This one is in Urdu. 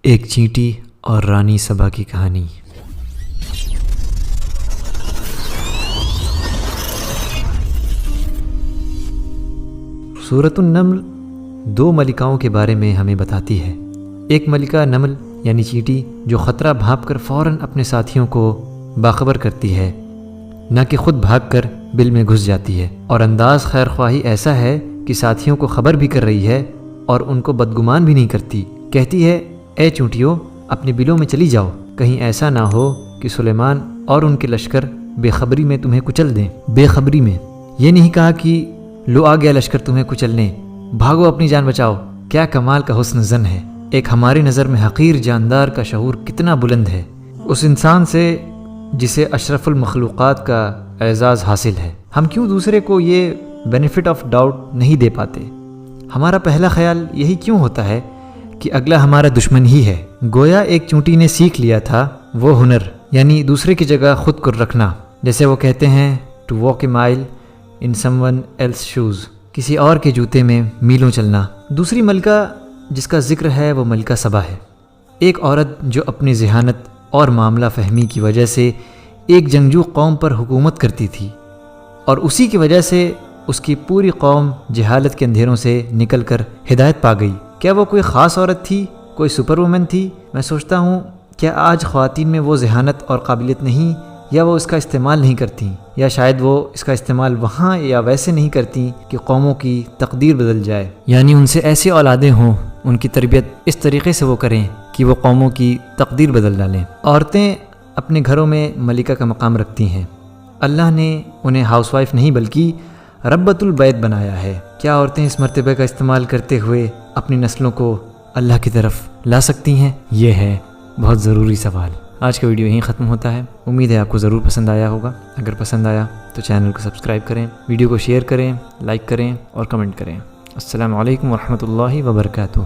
ایک چینٹی اور رانی سبا کی کہانی۔ سورۃ النمل دو ملکاؤں کے بارے میں ہمیں بتاتی ہے۔ ایک ملکہ نمل یعنی چینٹی جو خطرہ بھانپ کر فوراً اپنے ساتھیوں کو باخبر کرتی ہے، نہ کہ خود بھاگ کر بل میں گھس جاتی ہے، اور انداز خیر خواہی ایسا ہے کہ ساتھیوں کو خبر بھی کر رہی ہے اور ان کو بدگمان بھی نہیں کرتی۔ کہتی ہے، اے چونٹیوں، اپنے بلوں میں چلی جاؤ، کہیں ایسا نہ ہو کہ سلیمان اور ان کے لشکر بے خبری میں تمہیں کچل دیں۔ بے خبری میں یہ نہیں کہا کہ لو آ گیا لشکر تمہیں کچلنے، بھاگو اپنی جان بچاؤ۔ کیا کمال کا حسن زن ہے! ایک ہماری نظر میں حقیر جاندار کا شعور کتنا بلند ہے، اس انسان سے جسے اشرف المخلوقات کا اعزاز حاصل ہے۔ ہم کیوں دوسرے کو یہ بینیفٹ آف ڈاؤٹ نہیں دے پاتے؟ ہمارا پہلا خیال یہی کیوں ہوتا ہے کہ اگلا ہمارا دشمن ہی ہے؟ گویا ایک چونٹی نے سیکھ لیا تھا وہ ہنر، یعنی دوسرے کی جگہ خود کو رکھنا، جیسے وہ کہتے ہیں ٹو واک اے مائل ان سم ون ایلس شوز، کسی اور کے جوتے میں میلوں چلنا۔ دوسری ملکہ جس کا ذکر ہے وہ ملکہ سبا ہے، ایک عورت جو اپنی ذہانت اور معاملہ فہمی کی وجہ سے ایک جنگجو قوم پر حکومت کرتی تھی، اور اسی کی وجہ سے اس کی پوری قوم جہالت کے اندھیروں سے نکل کر ہدایت پا گئی۔ کیا وہ کوئی خاص عورت تھی، کوئی سپر وومن تھی؟ میں سوچتا ہوں کیا آج خواتین میں وہ ذہانت اور قابلیت نہیں، یا وہ اس کا استعمال نہیں کرتی، یا شاید وہ اس کا استعمال وہاں یا ویسے نہیں کرتی کہ قوموں کی تقدیر بدل جائے، یعنی ان سے ایسی اولادیں ہوں، ان کی تربیت اس طریقے سے وہ کریں کہ وہ قوموں کی تقدیر بدل ڈالیں۔ عورتیں اپنے گھروں میں ملکہ کا مقام رکھتی ہیں، اللہ نے انہیں ہاؤس وائف نہیں بلکہ ربۃ البیت بنایا ہے۔ کیا عورتیں اس مرتبہ کا استعمال کرتے ہوئے اپنی نسلوں کو اللہ کی طرف لا سکتی ہیں؟ یہ ہے بہت ضروری سوال۔ آج کا ویڈیو یہیں ختم ہوتا ہے، امید ہے آپ کو ضرور پسند آیا ہوگا۔ اگر پسند آیا تو چینل کو سبسکرائب کریں، ویڈیو کو شیئر کریں، لائک کریں اور کمنٹ کریں۔ السلام علیکم ورحمۃ اللہ وبرکاتہ۔